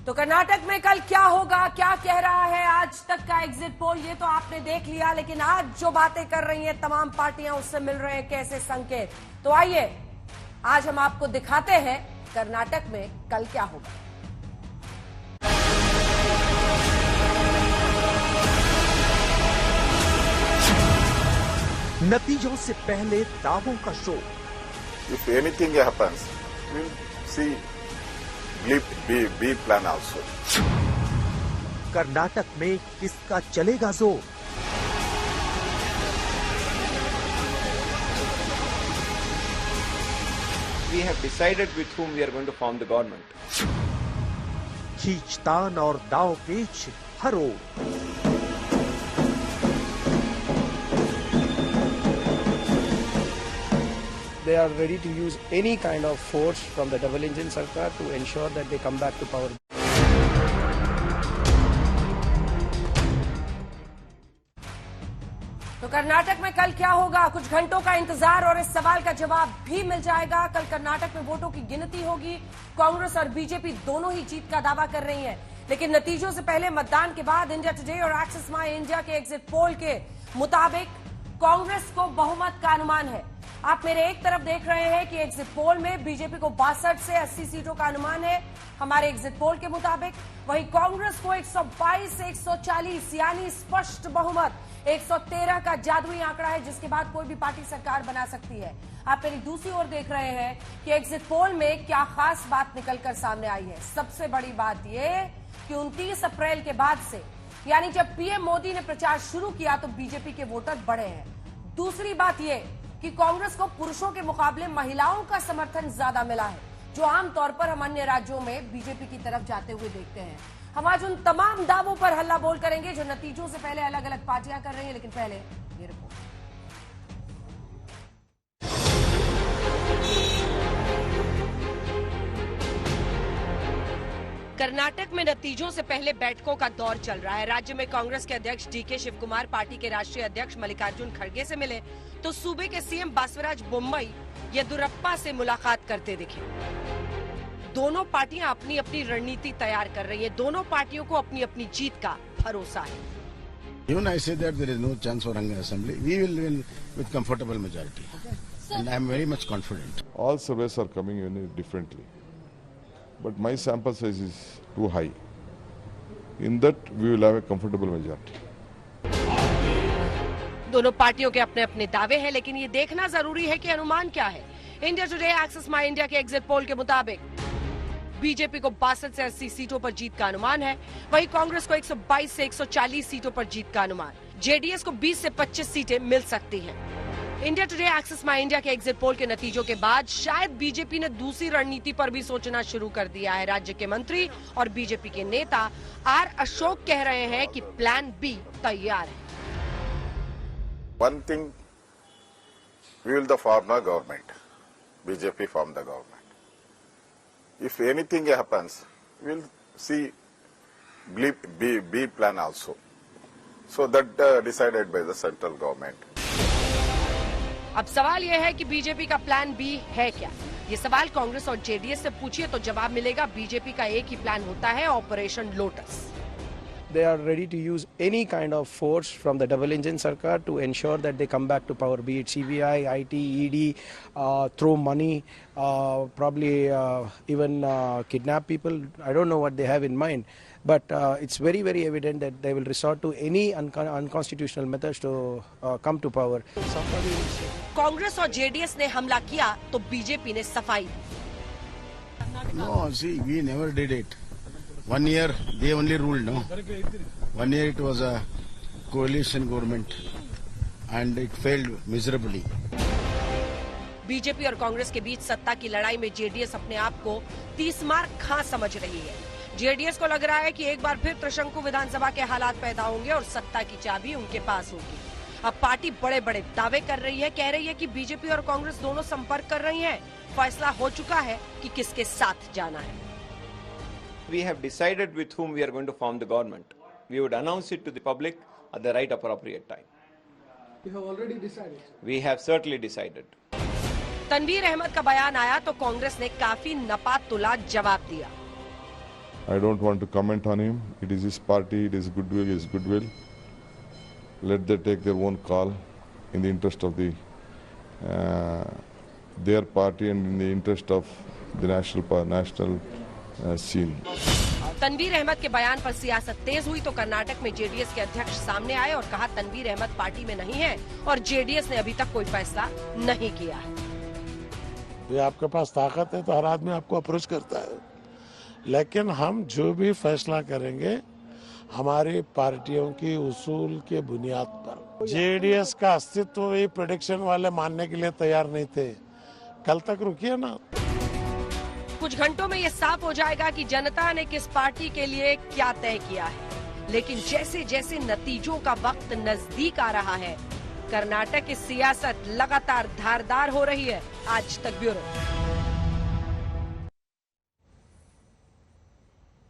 तो कर्नाटक में कल क्या होगा, क्या कह रहा है आज तक का एग्जिट पोल, ये तो आपने देख लिया। लेकिन आज जो बातें कर रही हैं तमाम पार्टियां, उससे मिल रहे हैं कैसे संकेत। तो आइए आज हम आपको दिखाते हैं कर्नाटक में कल क्या होगा। नतीजों से पहले दावों का show. If anything happens, we'll see. Be plan also. Karnataka में किसका चलेगा जोर? We have decided with whom we are going to form the government. खींचतान और दाव पेच हर ओर। They are ready to use any kind of force from the double engine sarkar to ensure that they come back to power. तो कर्नाटक में कल क्या होगा, कुछ घंटों का इंतजार और इस सवाल का जवाब भी मिल जाएगा। कल कर्नाटक में वोटों की गिनती होगी। कांग्रेस और बीजेपी दोनों ही जीत का दावा कर रही हैं, लेकिन नतीजों से पहले मतदान के बाद इंडिया टुडे और एक्सिस माई इंडिया के एग्जिट पोल के मुताबिक कांग्रेस को बहुमत का अनुमान है। आप मेरे एक तरफ देख रहे हैं कि एग्जिट पोल में बीजेपी को 62 से 80 सीटों का अनुमान है हमारे एग्जिट पोल के मुताबिक। वहीं कांग्रेस को 122 से 140 यानी स्पष्ट बहुमत, 113 का जादुई आंकड़ा है जिसके बाद कोई भी पार्टी सरकार बना सकती है। आप मेरी दूसरी ओर देख रहे हैं कि एग्जिट पोल में क्या खास बात निकलकर सामने आई है। सबसे बड़ी बात यह कि 29 अप्रैल के बाद से, यानी जब पीएम मोदी ने प्रचार शुरू किया, तो बीजेपी के वोटर बढ़े हैं। दूसरी बात यह कि कांग्रेस को पुरुषों के मुकाबले महिलाओं का समर्थन ज्यादा मिला है, जो आमतौर पर हम अन्य राज्यों में बीजेपी की तरफ जाते हुए देखते हैं। हम आज उन तमाम दावों पर हल्ला बोल करेंगे जो नतीजों से पहले अलग अलग पार्टियां कर रही हैं। लेकिन पहले ये रिपोर्ट। कर्नाटक में नतीजों से पहले बैठकों का दौर चल रहा है। राज्य में कांग्रेस के अध्यक्ष डीके शिव कुमार पार्टी के राष्ट्रीय अध्यक्ष मल्लिकार्जुन खड़गे से मिले, तो सूबे के सीएम बासवराज बोम्मई येदियुरप्पा से मुलाकात करते दिखे। दोनों पार्टियां अपनी अपनी रणनीति तैयार कर रही हैं। दोनों पार्टियों को अपनी अपनी जीत का भरोसा है। Even I say that there is no chance for hanging assembly. We will win with comfortable majority, and I am very much confident. All surveys are coming in differently, but my sample size is too high. In that, we will have a comfortable majority. दोनों पार्टियों के अपने अपने दावे हैं, लेकिन ये देखना जरूरी है कि अनुमान क्या है। इंडिया टुडे एक्सिस माई इंडिया के एग्जिट पोल के मुताबिक बीजेपी को 62 से 80 सीटों पर जीत का अनुमान है। वहीं कांग्रेस को 122 से 140 सीटों पर जीत का अनुमान। जेडीएस को 20 से 25 सीटें मिल सकती हैं। इंडिया टुडे एक्सिस माई इंडिया के एग्जिट पोल के नतीजों के बाद शायद बीजेपी ने दूसरी रणनीति पर भी सोचना शुरू कर दिया है। राज्य के मंत्री और बीजेपी के नेता आर अशोक कह रहे हैं कि प्लान बी तैयार है। One thing, we will form the government. BJP form the government. If anything happens, we'll see B plan also. So that decided by the central government. अब सवाल यह है कि बीजेपी का प्लान बी है क्या? ये सवाल कांग्रेस और जेडीएस से पूछिए तो जवाब मिलेगा बीजेपी का एक ही प्लान होता है, operation lotus. They are ready to use any kind of force from the double engine sarkar to ensure that they come back to power, be it CBI, IT, ED, throw money, probably even kidnap people. I don't know what they have in mind, but it's very, very evident that they will resort to any unconstitutional methods to come to power. Congress और JDS ने हमला किया तो BJP ने सफाई दी। No, see, we never did it. 1 year they only ruled, no? 1 year it was a coalition government and it failed miserably. BJP और कांग्रेस के बीच सत्ता की लड़ाई में जेडीएस अपने आप को 30 मार खा समझ रही है। जेडीएस को लग रहा है कि एक बार फिर त्रिशंकु विधानसभा के हालात पैदा होंगे और सत्ता की चाबी उनके पास होगी। अब पार्टी बड़े बड़े दावे कर रही है, कह रही है कि बीजेपी और कांग्रेस दोनों संपर्क कर रही हैं। फैसला हो चुका है कि किसके साथ जाना है। We have decided with whom we are going to form the government. We would announce it to the public at the right appropriate time. You have already decided. We have certainly decided. Tanveer Ahmad का बयान आया तो कांग्रेस ने काफी नपा तुला जवाब दिया। I don't want to comment on him. It is his party, it is goodwill, his goodwill. Let them take their own call in the interest of their party and in the interest of the national scene. Tanveer Ahmad के बयान पर सियासत तेज हुई तो कर्नाटक में JDS के अध्यक्ष सामने आए और कहा तनवीर अहमद पार्टी में नहीं है और जेडीएस ने अभी तक कोई फैसला नहीं किया है। ये आपके पास ताकत है तो हर आदमी आपको अप्रोच करता है, लेकिन हम जो भी फैसला करेंगे हमारी पार्टियों की उसूल के बुनियाद पर। जेडीएस का अस्तित्व ये प्रेडिक्शन वाले मानने के लिए तैयार नहीं थे। कल तक रुकिए ना। कुछ घंटों में ये साफ हो जाएगा कि जनता ने किस पार्टी के लिए क्या तय किया है, लेकिन जैसे जैसे नतीजों का वक्त नजदीक आ रहा है, कर्नाटक की सियासत लगातार धारदार हो रही है। आज तक ब्यूरो।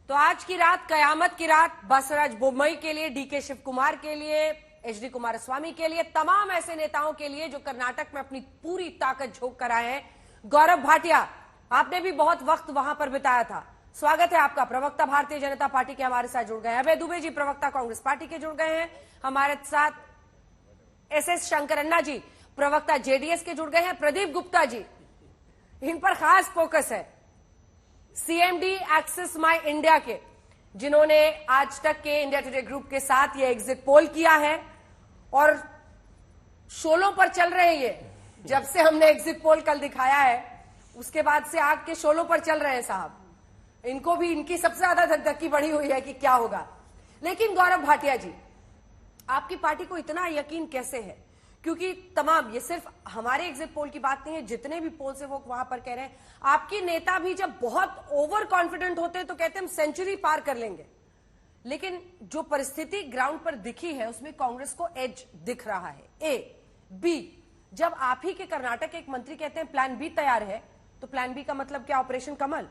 तो आज की रात कयामत की रात बसवराज बोम्मई के लिए, डीके शिव कुमार के लिए, एचडी कुमारस्वामी के लिए, तमाम ऐसे नेताओं के लिए जो कर्नाटक में अपनी पूरी ताकत झोंक कर आए हैं। गौरव भाटिया, आपने भी बहुत वक्त वहां पर बिताया था, स्वागत है आपका। प्रवक्ता भारतीय जनता पार्टी के हमारे साथ जुड़ गए हैं। अभय दुबे जी प्रवक्ता कांग्रेस पार्टी के जुड़ गए हैं हमारे साथ। एसएस शंकरन्ना जी प्रवक्ता जेडीएस के जुड़ गए हैं। प्रदीप गुप्ता जी, इन पर खास फोकस है, सीएमडी एक्सेस माई इंडिया के, जिन्होंने आज तक के इंडिया टुडे ग्रुप के साथ ये एग्जिट पोल किया है और शोलों पर चल रहे हैं। ये जब से हमने एग्जिट पोल कल दिखाया है उसके बाद से आग के शोलों पर चल रहे हैं साहब। इनको भी इनकी सबसे ज्यादा धकधकी बढ़ी हुई है कि क्या होगा। लेकिन गौरव भाटिया जी, आपकी पार्टी को इतना यकीन कैसे है? क्योंकि तमाम, ये सिर्फ हमारे एग्जिट पोल की बात नहीं है, जितने भी पोल से वो वहां पर कह रहे हैं, आपके नेता भी जब बहुत ओवर कॉन्फिडेंट होते हैं तो कहते हैं हम सेंचुरी पार कर लेंगे, लेकिन जो परिस्थिति ग्राउंड पर दिखी है उसमें कांग्रेस को एज दिख रहा है। ए बी, जब आप ही के कर्नाटक के एक मंत्री कहते हैं प्लान बी तैयार है, तो प्लान बी का मतलब क्या? ऑपरेशन कमल?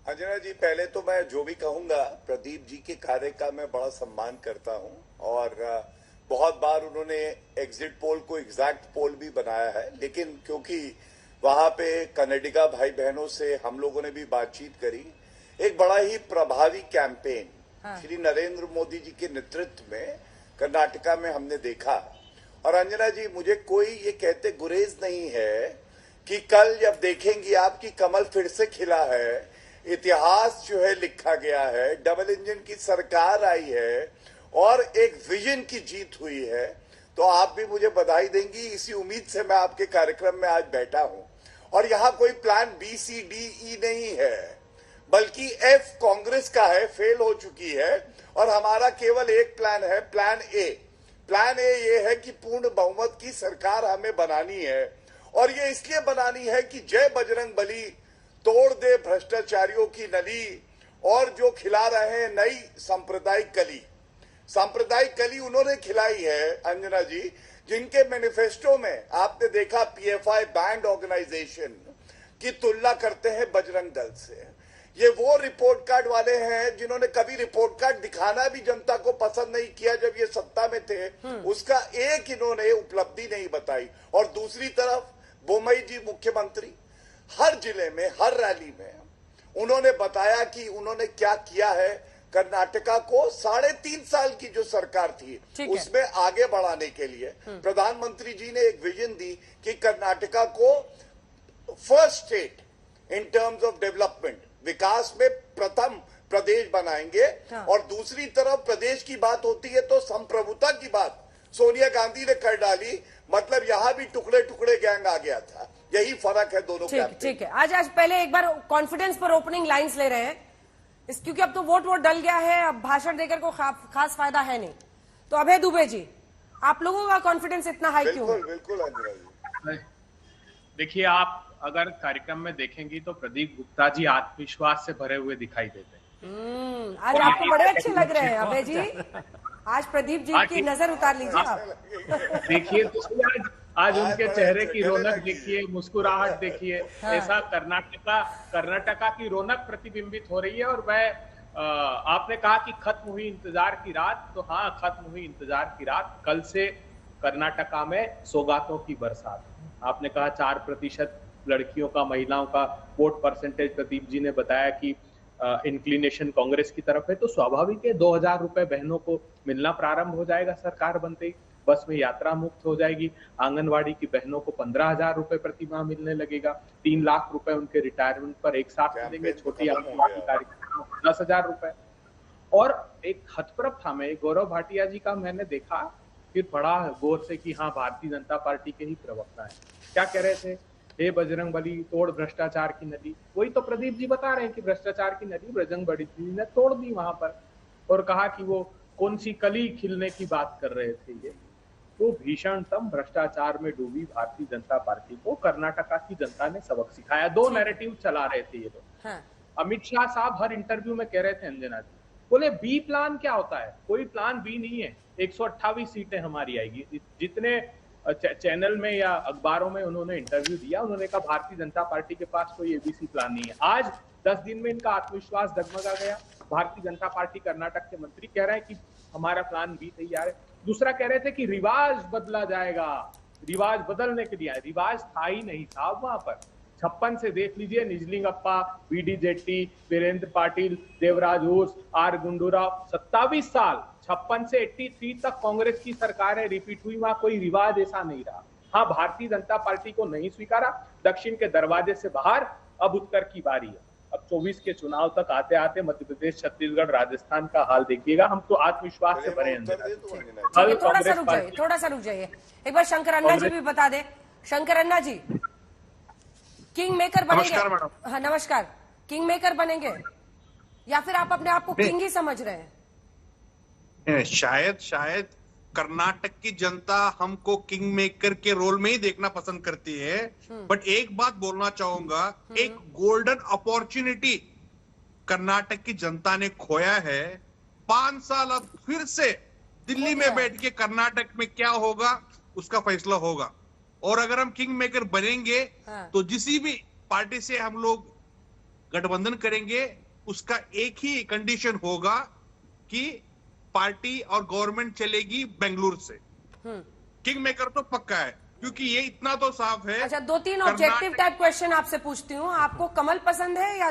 अंजना जी, पहले तो मैं जो भी कहूंगा, प्रदीप जी के कार्य का मैं बड़ा सम्मान करता हूं और बहुत बार उन्होंने एग्जिट पोल को एग्जैक्ट पोल भी बनाया है, लेकिन क्योंकि वहां पे कन्नडिगा भाई बहनों से हम लोगों ने भी बातचीत करी, एक बड़ा ही प्रभावी कैंपेन श्री नरेंद्र मोदी जी के नेतृत्व में कर्नाटका में हमने देखा। और अंजना जी, मुझे कोई ये कहते गुरेज नहीं है कि कल जब देखेंगे आपकी कमल फिर से खिला है, इतिहास जो है लिखा गया है, डबल इंजन की सरकार आई है और एक विजन की जीत हुई है, तो आप भी मुझे बधाई देंगी। इसी उम्मीद से मैं आपके कार्यक्रम में आज बैठा हूं। और यहां कोई plan B C D E नहीं है, बल्कि एफ कांग्रेस का है, फेल हो चुकी है, और हमारा केवल एक प्लान है, प्लान ए। प्लान ए ये है कि पूर्ण बहुमत की सरकार हमें बनानी है, और ये इसलिए बनानी है कि जय बजरंग बली, तोड़ दे भ्रष्टाचारियों की नली, और जो खिला रहे हैं नई सांप्रदायिक कली। सांप्रदायिक कली उन्होंने खिलाई है अंजना जी, जिनके मैनिफेस्टो में आपने देखा पीएफआई बैंड ऑर्गेनाइजेशन की तुलना करते हैं बजरंग दल से। ये वो रिपोर्ट कार्ड वाले हैं जिन्होंने कभी रिपोर्ट कार्ड दिखाना भी जनता को पसंद नहीं किया जब ये सत्ता में थे, उसका एक इन्होंने उपलब्धि नहीं बताई। और दूसरी तरफ बोम्मई जी मुख्यमंत्री, हर जिले में, हर रैली में उन्होंने बताया कि उन्होंने क्या किया है कर्नाटका को 3.5 साल की जो सरकार थी उसमें आगे बढ़ाने के लिए। प्रधानमंत्री जी ने एक विजन दी कि कर्नाटका को first state in terms of development, विकास में प्रथम प्रदेश बनाएंगे। और दूसरी तरफ प्रदेश की बात होती है तो संप्रभुता की बात सोनिया गांधी ने कर डाली, मतलब यहां भी टुकड़े टुकड़े गैंग आ गया था। यही फर्क है दोनों का। ठीक है, आज पहले एक बार कॉन्फिडेंस पर ओपनिंग लाइंस ले रहे हैं, क्योंकि अब तो वोट डल गया है, अब भाषण देकर को खास फायदा है नहीं। तो अभय दुबे जी, आप लोगों का कॉन्फिडेंस इतना हाई क्यों है? बिल्कुल अंजना जी, देखिए, आप अगर कार्यक्रम में देखेंगी तो प्रदीप गुप्ता जी आत्मविश्वास से भरे हुए दिखाई देते हैं। आज आपको बड़े अच्छे लग रहे हैं अभय जी। आज प्रदीप जी की नजर उतार लीजिए आप। देखिए तो आज उनके चेहरे की रौनक देखिए, मुस्कुराहट देखिए, ऐसा कर्नाटका की रौनक प्रतिबिंबित हो रही है। और मैं आपने कहा कि खत्म हुई इंतजार की रात, तो हाँ, खत्म हुई इंतजार की रात। कल से कर्नाटका में सौगातों की बरसात। आपने कहा 4% लड़कियों का, महिलाओं का वोट परसेंटेज प्रदीप जी ने बताया कि इंक्लिनेशन कांग्रेस की तरफ है, तो स्वाभाविक है 2000 रुपए बहनों को मिलना प्रारंभ हो जाएगा सरकार बनते ही। बस में यात्रा मुक्त हो जाएगी। आंगनवाड़ी की बहनों को 15,000 रुपए प्रति माह मिलने लगेगा। 3 लाख रुपए उनके रिटायरमेंट पर एक साथ मिलेंगे। छोटी आंगनवाड़ी कार्यकर्ताओं को 10,000 रुपए। और एक हथप्रभ था, मैं गौरव भाटिया जी का मैंने देखा, फिर पढ़ा गौर से कि हाँ भारतीय जनता पार्टी के ही प्रवक्ता है। क्या कह रहे थे? हे बजरंग बली तोड़ भ्रष्टाचार की नली। वही तो प्रदीप जी बता रहे हैं कि भ्रष्टाचार की नली बजरंग बली जी ने तोड़ दी वहां पर, और कहा कि वो कौन सी कली खिलने की बात कर रहे थे। ये तो भीषणतम भ्रष्टाचार में डूबी भारतीय जनता पार्टी को कर्नाटका की जनता ने सबक सिखाया। 2 नैरेटिव चला रहे थे ये लोग। हाँ। अमित शाह साहब हर इंटरव्यू में कह रहे थे, अंजना जी बोले बी प्लान क्या होता है? कोई प्लान बी नहीं है। 128 सीटें हमारी आएगी। जितने चैनल में या अखबारों में उन्होंने इंटरव्यू दिया, उन्होंने कहा भारतीय जनता पार्टी के पास कोई एबीसी प्लान नहीं है। आज 10 दिन में इनका आत्मविश्वास डगमगा गया। भारतीय जनता पार्टी कर्नाटक के मंत्री कह रहे हैं कि हमारा प्लान बी तैयार है। दूसरा कह रहे थे कि रिवाज बदला जाएगा। रिवाज बदलने के लिए रिवाज था ही नहीं साहब वहां पर। 56 से देख लीजिए, निजलिंगप्पा, बीडी जेट्टी, वीरेंद्र पाटिल, देवराज ओस, आर गुंडूराव, 27 साल 56 से 83 तक कांग्रेस की सरकारें रिपीट हुई। वहां कोई रिवाज ऐसा नहीं रहा। हाँ, भारतीय जनता पार्टी को नहीं स्वीकारा, दक्षिण के दरवाजे से बाहर। अब उत्तर की बारी है। अब 24 के चुनाव तक आते आते मध्य प्रदेश, छत्तीसगढ़, राजस्थान का हाल देखिएगा। हम तो आत्मविश्वास से भरे अंदर। थोड़ा सा रुक जाइए। एक बार शंकर अन्ना जी भी बता दे। शंकर अन्ना जी, किंग मेकर बनेंगे? हाँ नमस्कार। किंग मेकर बनेंगे या फिर आप अपने आप को किंग ही समझ रहे हैं? शायद कर्नाटक की जनता हमको किंग मेकर के रोल में ही देखना पसंद करती है। बट एक बात बोलना चाहूंगा, एक गोल्डन अपॉर्चुनिटी कर्नाटक की जनता ने खोया है। 5 साल अब फिर से दिल्ली में बैठ के कर्नाटक में क्या होगा उसका फैसला होगा। और अगर हम किंग मेकर बनेंगे तो जिस भी पार्टी से हम लोग गठबंधन करेंगे उसका एक ही कंडीशन होगा कि पार्टी और गवर्नमेंट चलेगी बेंगलुरु से। किंग मेकर तो पक्का है, क्योंकि ये इतना तो साफ है। अच्छा, 2-3 ऑब्जेक्टिव टाइप क्वेश्चन आपसे पूछती हूँ। आपको कमल पसंद है या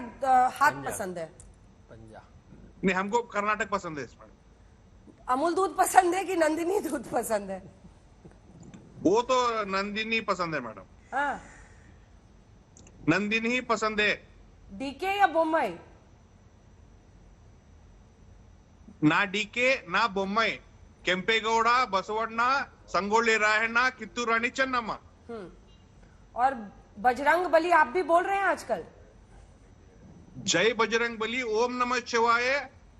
हाथ पसंद है? नहीं, हमको कर्नाटक पसंद है। इसमें अमूल दूध पसंद है कि नंदिनी दूध पसंद है? वो तो नंदिनी पसंद है मैडम। हाँ, नंदिनी ही पसंद है। डीके या बोम्मई? ना डीके ना बोम्मई, केम्पेगौड़ा, बसवण्णा, संगोली रायण्णा, कित्तूर रानी चन्नम्मा। और बजरंग बली आप भी बोल रहे हैं आजकल? जय बजरंग बली, ओम नमः शिवाय,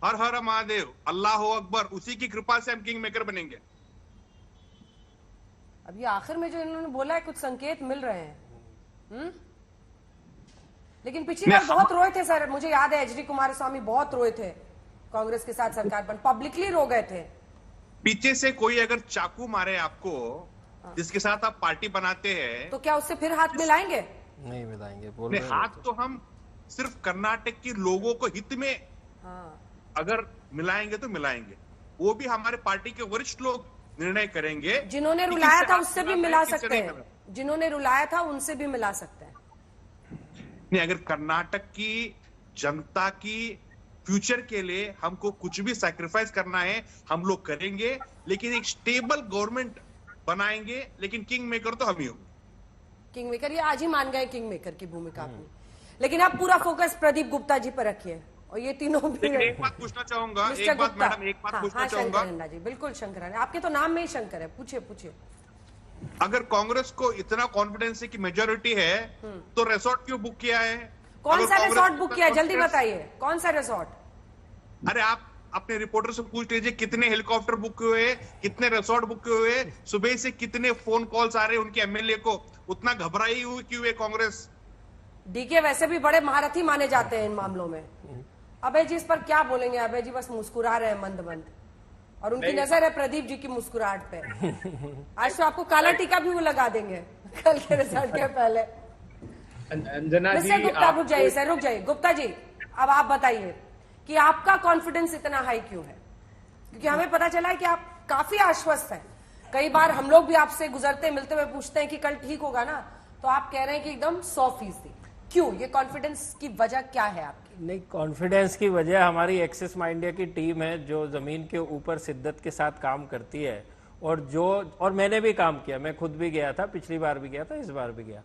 हर हर महादेव, अल्लाह अकबर। उसी की कृपा से हम किंग मेकर बनेंगे। अभी आखिर में जो इन्होंने बोला है कुछ संकेत मिल रहे हैं। लेकिन पिछली बार बहुत रोए थे सर, मुझे याद है एचडी कुमारस्वामी बहुत रोए थे कांग्रेस के साथ सरकार पर, पब्लिकली रो गए थे। पीछे से कोई अगर चाकू मारे आपको, जिसके साथ आप पार्टी बनाते हैं, तो क्या उससे फिर हाथ मिलाएंगे? नहीं मिलाएंगे। हाथ तो हम सिर्फ कर्नाटक के लोगों को हित में अगर मिलाएंगे तो मिलाएंगे। वो भी हमारे पार्टी के वरिष्ठ लोग निर्णय करेंगे। जिन्होंने रुलाया था उससे भी मिला सकते हैं, जिन्होंने रुलाया था उनसे भी मिला सकते हैं। नहीं, अगर कर्नाटक की जनता की फ्यूचर के लिए हमको कुछ भी सैक्रिफाइस करना है हम लोग करेंगे, लेकिन एक स्टेबल गवर्नमेंट बनाएंगे। लेकिन किंग मेकर तो हम ही होंगे। किंग मेकर, ये आज ही मान गए किंग मेकर की भूमिका अपनी। लेकिन आप पूरा फोकस प्रदीप गुप्ता जी पर रखिए। और ये तीनों भी एक बात पूछना चाहूंगा, एक बात मैडम, एक बात पूछना चाहूंगा। शंकर जी, बिल्कुल शंकर, आपके तो नाम में ही शंकर है। पूछिए। अगर कांग्रेस को इतना कॉन्फिडेंस है कि मेजोरिटी है तो रिसोर्ट क्यों बुक किया है? कौन सा रिसोर्ट बुक किया है? जल्दी बताइए, कौन सा रिसोर्ट? अरे आप अपने रिपोर्टर से पूछ लीजिए कितने हेलीकॉप्टर बुक हुए, कितने रिसोर्ट बुक हुए, सुबह से कितने फोन कॉल्स आ रहे हैं उनके एमएलए को। उतना घबराई हुई क्यों है कांग्रेस? डीके वैसे भी बड़े महारथी माने जाते हैं इन मामलों में। अभय जी इस पर क्या बोलेंगे? अभय जी बस मुस्कुरा रहे हैं मंद मंद, और उनकी नजर है प्रदीप जी की मुस्कुराहट पे। आज तो आपको काला टीका भी वो लगा देंगे कल के रिजल्ट के पहले। अंजना जी, गुप्ता रुक जाइए सर, रुक जाइए। गुप्ता जी, अब आप बताइए कि आपका कॉन्फिडेंस इतना हाई क्यों है? क्योंकि हमें पता चला है कि आप काफी आश्वस्त हैं कई बार हम लोग भी आपसे गुजरते मिलते हुए पूछते हैं कि कल ठीक होगा ना, तो आप कह रहे हैं कि एकदम 100%। क्यों? ये कॉन्फिडेंस की वजह क्या है आपकी? नहीं, कॉन्फिडेंस की वजह हमारी एक्सिस माइंडिया की टीम है जो जमीन के ऊपर शिद्दत के साथ काम करती है, और मैंने भी काम किया, मैं खुद भी गया था, पिछली बार भी गया था, इस बार भी गया।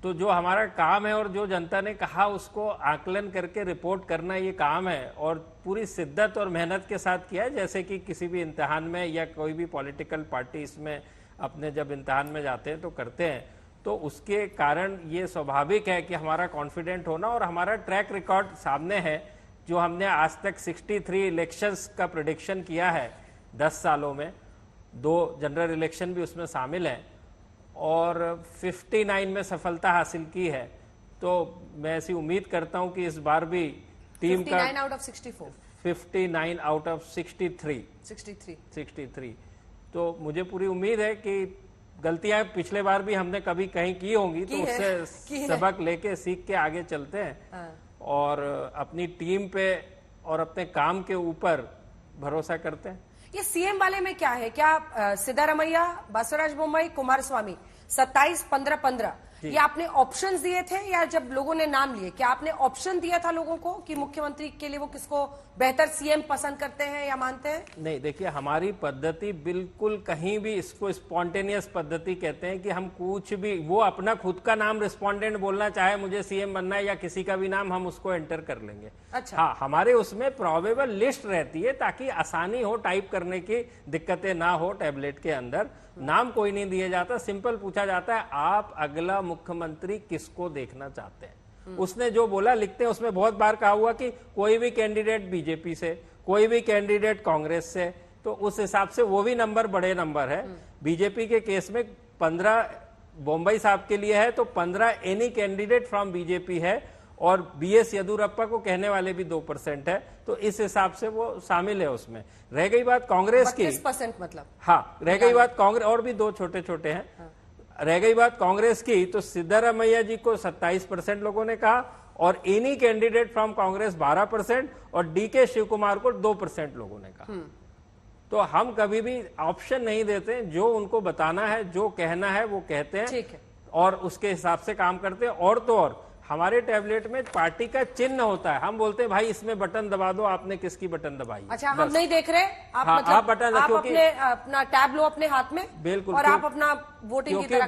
तो जो हमारा काम है और जो जनता ने कहा उसको आकलन करके रिपोर्ट करना ये काम है, और पूरी शिद्दत और मेहनत के साथ किया है। जैसे कि किसी भी इम्तिहान में या कोई भी पॉलिटिकल पार्टी इसमें अपने जब इम्तिहान में जाते हैं तो करते हैं, तो उसके कारण ये स्वाभाविक है कि हमारा कॉन्फिडेंट होना, और हमारा ट्रैक रिकॉर्ड सामने है। जो हमने आज तक 63 इलेक्शंस का प्रेडिक्शन किया है 10 सालों में, 2 जनरल इलेक्शन भी उसमें शामिल हैं, और 59 में सफलता हासिल की है। तो मैं ऐसी उम्मीद करता हूं कि इस बार भी team 59 out of 64, 59 out of 63। तो मुझे पूरी उम्मीद है कि गलतियां पिछले बार भी हमने कभी कहीं की होंगी, तो उससे सबक लेके सीख के आगे चलते हैं, और अपनी टीम पे और अपने काम के ऊपर भरोसा करते हैं। ये सीएम वाले में क्या है? क्या सिद्धारमैया, बसवराज बोम्मई, कुमारस्वामी 27, 15, 15 ये आपने ऑप्शंस दिए थे, या जब लोगों ने नाम लिए क्या आपने ऑप्शन दिया था लोगों को कि मुख्यमंत्री के लिए वो किसको बेहतर सीएम पसंद करते हैं या मानते हैं? नहीं, देखिए हमारी पद्धति बिल्कुल कहीं भी, इसको स्पॉन्टेनियस पद्धति कहते हैं कि हम कुछ भी, वो अपना खुद का नाम रिस्पोंडेंट बोलना चाहे मुझे सीएम बनना है या किसी का भी नाम, हम उसको एंटर कर लेंगे। अच्छा। हाँ, हमारे उसमें प्रोबेबल लिस्ट रहती है ताकि आसानी हो, टाइप करने की दिक्कतें ना हो टैबलेट के अंदर। नाम कोई नहीं दिया जाता, सिंपल पूछा जाता है आप अगला मुख्यमंत्री किसको देखना चाहते हैं। उसने जो बोला लिखते हैं। उसमें बहुत बार कहा हुआ कि कोई भी कैंडिडेट बीजेपी से, कोई भी कैंडिडेट कांग्रेस से, तो उस हिसाब से वो भी नंबर बड़े नंबर है। बीजेपी के केस में 15 बोम्बई साहब के लिए है, तो 15 एनी कैंडिडेट फ्रॉम बीजेपी है, और बीएस येदियुरप्पा को कहने वाले भी 2% है, तो इस हिसाब से वो शामिल है उसमें। रह गई बात कांग्रेस की, 32% मतलब, हाँ, रह गई बात कांग्रेस, और भी 2 छोटे छोटे हैं। हाँ। रह गई बात कांग्रेस की, तो सिद्धारमैया जी को 27% लोगों ने कहा, और एनी कैंडिडेट फ्रॉम कांग्रेस 12%, और डीके शिव कुमार को 2% लोगों ने कहा। तो हम कभी भी ऑप्शन नहीं देते, जो उनको बताना है, जो कहना है वो कहते हैं, और उसके हिसाब से काम करते हैं। और तो और हमारे टैबलेट में पार्टी का चिन्ह होता है, हम बोलते हैं भाई इसमें बटन दबा दो, आपने किसकी बटन दबाई? अच्छा, हम नहीं देख रहे, आप हाँ, मतलब आप बटन, आप अपना टैब लो अपने हाथ में, बिल्कुल, और आप अपना वोटिंग की तरह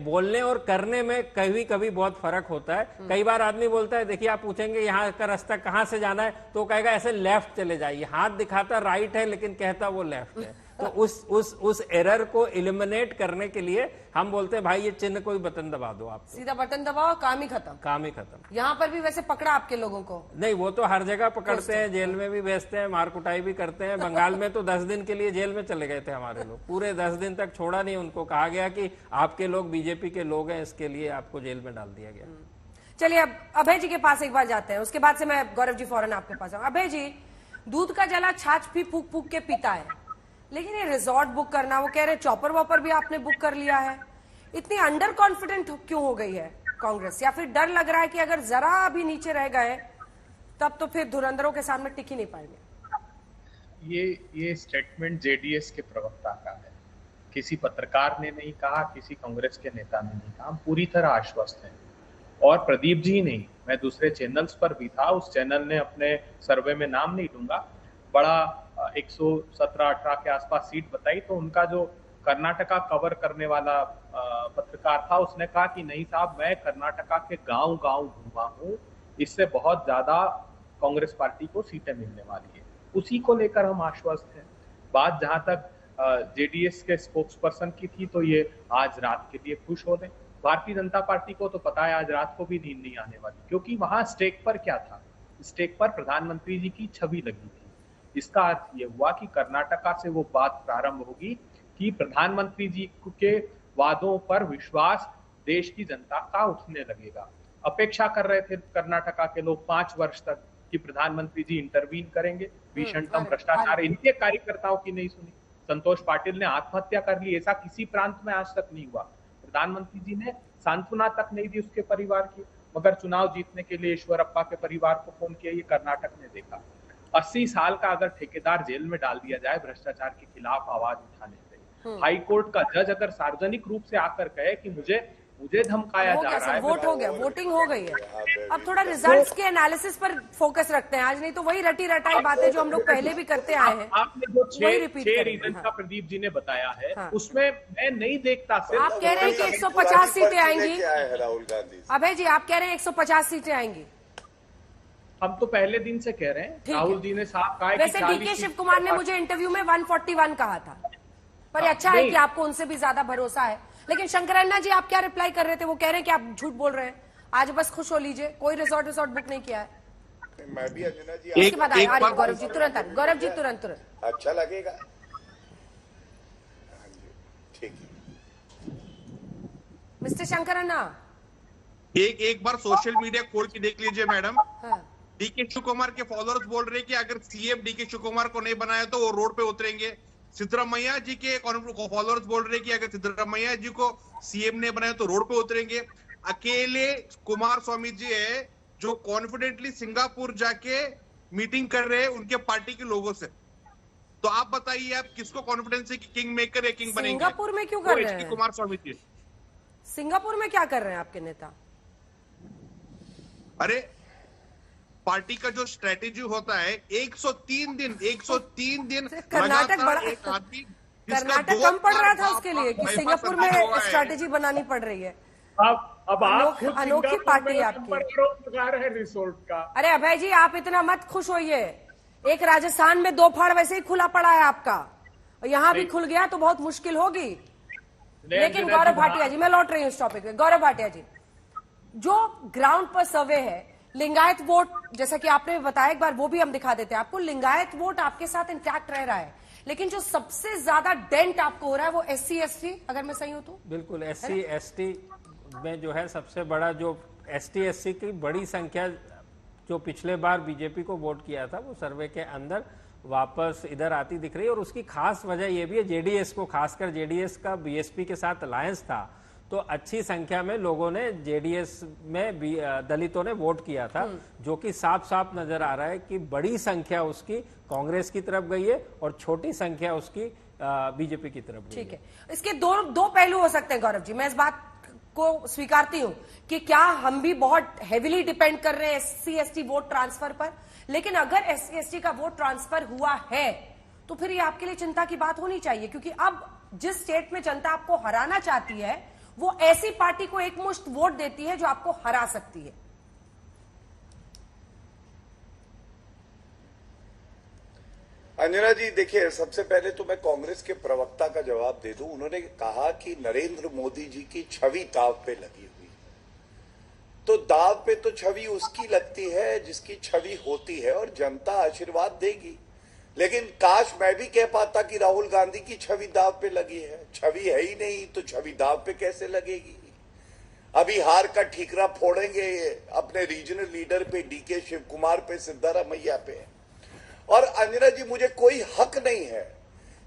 बोलने और करने में कभी कभी बहुत फर्क होता है। कई बार आदमी बोलता है, देखिए आप पूछेंगे यहाँ का रास्ता कहाँ से जाना है, तो कहेगा ऐसे लेफ्ट चले जाइए, हाथ दिखाता राइट है लेकिन कहता वो लेफ्ट है। तो उस एरर को एलिमिनेट करने के लिए हम बोलते हैं भाई ये चिन्ह कोई बटन दबा दो, आप सीधा बटन दबाओ, काम ही खत्म। काम ही खत्म। यहाँ पर भी वैसे पकड़ा आपके लोगों को? नहीं, वो तो हर जगह पकड़ते हैं, जेल में भी भेजते हैं, मार कुटाई भी करते हैं। बंगाल में तो 10 दिन के लिए जेल में चले गए थे हमारे लोग, पूरे 10 दिन तक छोड़ा नहीं उनको, कहा गया कि आपके लोग बीजेपी के लोग हैं, इसके लिए आपको जेल में डाल दिया गया। चलिए अब अभय जी के पास एक बार जाते हैं, उसके बाद से मैं गौरव जी फौरन आपके पास आऊं। अभय जी, दूध का जला छाछ भी फूक फूक के पीता है, लेकिन ये रिजॉर्ट बुक करना, वो कह रहे चॉपर वॉपर भी आपने बुक कर लिया है, इतनी अंडर कॉन्फिडेंट क्यों हो गई है कांग्रेस? या फिर डर लग रहा है कि अगर जरा भी नीचे रह गए तब तो फिर धुरंधरों के सामने टिक ही नहीं पाएंगे? ये स्टेटमेंट जेडीएस के प्रवक्ता का है, किसी पत्रकार ने नहीं कहा, किसी कांग्रेस के नेता ने नहीं कहा। हम पूरी तरह आश्वस्त हैं, और प्रदीप जी नहीं, मैं दूसरे चैनल्स पर भी था, उस चैनल ने अपने सर्वे में नाम नहीं लूंगा, बड़ा 117-18 के आसपास सीट बताई, तो उनका जो कर्नाटका कवर करने वाला पत्रकार था उसने कहा कि नहीं साहब, मैं कर्नाटका के गांव गांव घूमा हूं, इससे बहुत ज्यादा कांग्रेस पार्टी को सीटें मिलने वाली है। उसी को लेकर हम आश्वस्त हैं। बात जहां तक जेडीएस के स्पोक्सपर्सन की थी, तो ये आज रात के लिए खुश हो रहे। भारतीय जनता पार्टी को तो पता है आज रात को भी नींद नहीं आने वाली, क्योंकि वहां स्टेक पर क्या था? स्टेक पर प्रधानमंत्री जी की छवि लगी थी। इसका अर्थ यह हुआ कि कर्नाटका से वो बात प्रारंभ होगी कि प्रधानमंत्री जी के वादों पर विश्वास देश की जनता का उठने लगेगा। अपेक्षा कर रहे थे कर्नाटका के लोग 5 वर्ष तक कि प्रधानमंत्री जी इंटरवीन करेंगे, भीषणतम भ्रष्टाचार, इनके कार्यकर्ताओं की नहीं सुनी। संतोष पाटिल ने आत्महत्या कर ली, ऐसा किसी प्रांत में आज तक नहीं हुआ। प्रधानमंत्री जी ने सांत्वना तक नहीं दी उसके परिवार की, मगर चुनाव जीतने के लिए ईश्वरप्पा के परिवार को फोन किया, ये कर्नाटक ने देखा। 80 साल का अगर ठेकेदार जेल में डाल दिया जाए भ्रष्टाचार के खिलाफ आवाज उठाने से, हाई कोर्ट का जज अगर सार्वजनिक रूप से आकर कहे कि मुझे धमकाया हो जा गया रहा है, सर, वोट हो गया, वोटिंग हो गई है। अब थोड़ा रिजल्ट्स के एनालिसिस पर फोकस रखते हैं आज, नहीं तो वही रटी रटाई बातें जो हम लोग पहले भी करते आए हैं आपने जो वही रिपीट 6 करेंगे। रीजन हाँ। का प्रदीप जी ने बताया है, हाँ। उसमें मैं नहीं देखता सिर्फ आप कह रहे हैं कि 150 सीटें आएंगी। क्या है राहुल गांधी? अभय जी आप कह रहे हैं 150 सीटें आएंगी। हम तो पहले दिन से कह रहे हैं, ठीक है। राहुल जी ने साफ कहा है कि वैसे 40 डीके सीट शिव कुमार ने पर- मुझे इंटरव्यू में 141 कहा था, पर हाँ, अच्छा है नहीं। कि आपको उनसे भी ज्यादा भरोसा है। लेकिन शंकर अन्ना जी आप क्या रिप्लाई कर रहे थे? वो कह रहे हैं कि आप झूठ बोल रहे हैं, आज बस खुश हो लीजिए, कोई रिसोर्ट बुक नहीं किया है। मैं भी अंजना जी इसके बाद आइए, गौरव जी तुरंत आइए, गौरव जी तुरंत अच्छा लगेगा। हाँ जी, ठीक है। मिस्टर शंकर अन्ना। एक बार सोशल मीडिया खोल के देख लीजिए मैडम। हाँ। डीके शिव कुमार के फॉलोअर्स बोल रहे हैं कि अगर सीएम डीके शिव कुमार को नहीं बनाया तो वो रोड पे उतरेंगे। सिद्धरामैया जी के फॉलोअर्स बोल रहे हैं कि अगर सिद्धरामैया जी को सीएम ने बनाया तो रोड पे उतरेंगे। अकेले कुमार स्वामी जी है जो कॉन्फिडेंटली सिंगापुर जाके मीटिंग कर रहे हैं उनके पार्टी के लोगों से। तो आप बताइए आप किसको कॉन्फिडेंस है कि किंग मेकर या किंग बनेंगे? सिंगापुर में क्यों कर रहे हैं? कुमार स्वामी जी सिंगापुर में क्या कर रहे हैं आपके नेता? अरे पार्टी का जो स्ट्रेटेजी होता है 103 दिन कर्नाटक बड़ा एक आदमी कर्नाटक कम पड़ रहा था उसके लिए कि सिंगापुर में स्ट्रेटेजी बनानी पड़ रही है। अब आप खुद अनोखी सिंगापुर पार्टी में आपकी। नंबर आरोप लगा रहे हैं रिसोर्ट का। अरे अभय जी आप इतना मत खुश होइए, एक राजस्थान में 2 फाड़ वैसे ही खुला पड़ा है आपका, और यहाँ भी खुल गया तो बहुत मुश्किल होगी। लेकिन गौरव भाटिया जी, मैं लौट रही हूँ इस टॉपिक पे। गौरव भाटिया जी, जो ग्राउंड पर सर्वे है, लिंगायत वोट जैसा कि आपने बताया, एक बार वो भी हम दिखा देते हैं आपको। लिंगायत वोट आपके साथ इंटैक्ट रह रहा है, लेकिन जो सबसे ज्यादा डेंट आपको हो रहा है वो SC ST, अगर मैं सही हूं तो। बिल्कुल SC ST में जो है सबसे बड़ा जो ST SC की बड़ी संख्या जो पिछले बार बीजेपी को वोट किया था वो सर्वे के अंदर वापस इधर आती दिख रही है। और उसकी खास वजह यह भी है, जेडीएस को, खासकर जेडीएस का बीएसपी के साथ अलायंस था तो अच्छी संख्या में लोगों ने जेडीएस में दलितों ने वोट किया था, जो कि साफ साफ नजर आ रहा है कि बड़ी संख्या उसकी कांग्रेस की तरफ गई है और छोटी संख्या उसकी बीजेपी की तरफ गई है। ठीक है, इसके दो पहलू हो सकते हैं गौरव जी, मैं इस बात को स्वीकारती हूं कि क्या हम भी बहुत हेविली डिपेंड कर रहे हैं SC ST वोट ट्रांसफर पर, लेकिन अगर SC ST का वोट ट्रांसफर हुआ है तो फिर ये आपके लिए चिंता की बात होनी चाहिए, क्योंकि अब जिस स्टेट में जनता आपको हराना चाहती है वो ऐसी पार्टी को एकमुश्त वोट देती है जो आपको हरा सकती है। अंजना जी देखिए, सबसे पहले तो मैं कांग्रेस के प्रवक्ता का जवाब दे दूं। उन्होंने कहा कि नरेंद्र मोदी जी की छवि दाव पे लगी हुई, तो दाव पे तो छवि उसकी लगती है जिसकी छवि होती है, और जनता आशीर्वाद देगी। लेकिन काश मैं भी कह पाता कि राहुल गांधी की छवि दाव पे लगी है। छवि है ही नहीं तो छवि दाव पे कैसे लगेगी? अभी हार का ठीकरा फोड़ेंगे अपने रीजनल लीडर पे, डीके शिव कुमार पे, सिद्धरामैया पे। और अंजना जी, मुझे कोई हक नहीं है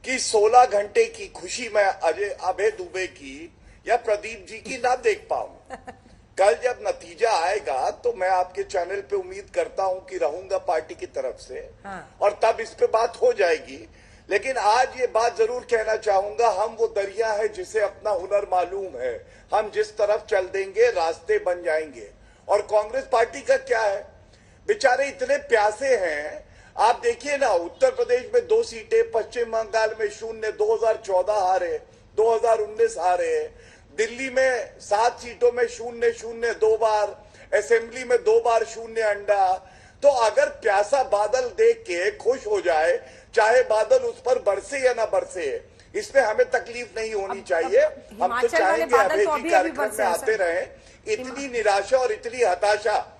कि 16 घंटे की खुशी मैं अभय दुबे की या प्रदीप जी की ना देख पाऊं। कल जब नतीजा आएगा तो मैं आपके चैनल पे उम्मीद करता हूं कि रहूंगा पार्टी की तरफ से, और तब इस पे बात हो जाएगी। लेकिन आज ये बात जरूर कहना चाहूंगा, हम वो दरिया है जिसे अपना हुनर मालूम है। हम जिस तरफ चल देंगे रास्ते बन जाएंगे। और कांग्रेस पार्टी का क्या है, बेचारे इतने प्यासे हैं। आप देखिए ना, उत्तर प्रदेश में 2 सीटें, पश्चिम बंगाल में 0, 2014 हारे, 2019 हारे, दिल्ली में 7 सीटों में 0-0 2 बार, असेंबली में 2 बार 0 अंडा। तो अगर प्यासा बादल देख के खुश हो जाए, चाहे बादल उस पर बरसे या ना बरसे, इसमें हमें तकलीफ नहीं होनी चाहिए। हम तो चाहेंगे अभय जी कार्यक्रम में आते रहे। इतनी निराशा और इतनी हताशा।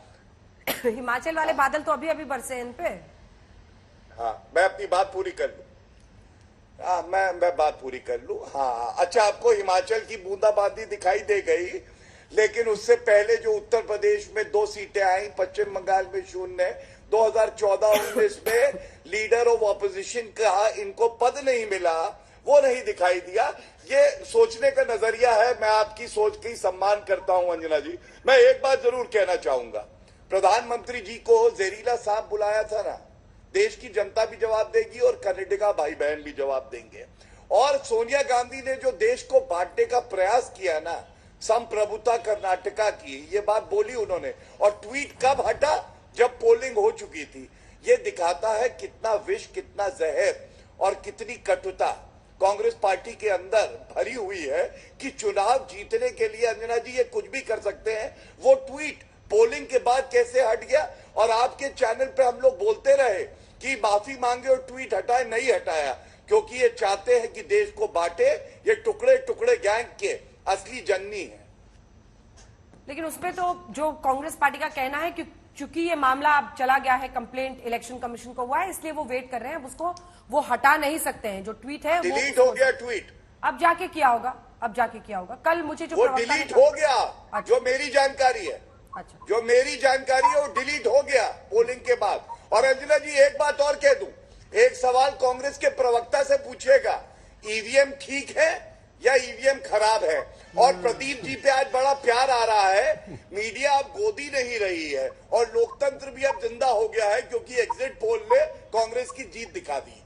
हिमाचल वाले बादल तो अभी बरसे इन पे। हाँ, मैं अपनी बात पूरी कर लूं। हाँ, मैं बात पूरी कर लूं। हाँ, अच्छा, आपको हिमाचल की बूंदाबांदी दिखाई दे गई, लेकिन उससे पहले जो उत्तर प्रदेश में 2 सीटें आई, पश्चिम बंगाल में 0, 2014-19 में लीडर ऑफ ऑपोजिशन का इनको पद नहीं मिला, वो नहीं दिखाई दिया। ये सोचने का नजरिया है। मैं आपकी सोच की सम्मान करता हूं अंजना जी। मैं एक बात जरूर कहना चाहूंगा, प्रधानमंत्री जी को जहरीला सांप बुलाया था ना, देश की जनता भी जवाब देगी और कर्नाटका भाई बहन भी जवाब देंगे। और सोनिया गांधी ने जो देश को बांटने का प्रयास किया ना, संप्रभुता कर्नाटका की, ये बात बोली उन्होंने, और ट्वीट कब हटा? जब पोलिंग हो चुकी थी। ये दिखाता है कितना विष, कितना जहर और कितनी कटुता कांग्रेस पार्टी के अंदर भरी हुई है कि चुनाव जीतने के लिए अंजना जी ये कुछ भी कर सकते हैं। वो ट्वीट पोलिंग के बाद कैसे हट गया? और आपके चैनल पे हम लोग बोलते रहे कि माफी मांगे और ट्वीट हटाए, नहीं हटाया, क्योंकि ये चाहते हैं कि देश को बांटे। ये टुकड़े टुकड़े गैंग के असली जननी है। लेकिन उसपे तो जो कांग्रेस पार्टी का कहना है कि चूंकि ये मामला अब चला गया है, कंप्लेंट इलेक्शन कमीशन को हुआ है, इसलिए वो वेट कर रहे हैं, उसको वो हटा नहीं सकते हैं। जो ट्वीट है डिलीट हो गया, ट्वीट अब जाके किया होगा, अब जाके किया होगा। कल मुझे जो वो डिलीट हो गया। अच्छा। जो मेरी जानकारी है, अच्छा, जो मेरी जानकारी है वो डिलीट हो गया पोलिंग के बाद। और अंजना जी एक बात और कह दूं, एक सवाल कांग्रेस के प्रवक्ता से पूछिएगा, ईवीएम ठीक है या ईवीएम खराब है? और प्रदीप जी पे आज बड़ा प्यार आ रहा है, मीडिया अब गोदी नहीं रही है और लोकतंत्र भी अब जिंदा हो गया है, क्योंकि एग्जिट पोल ने कांग्रेस की जीत दिखा दी।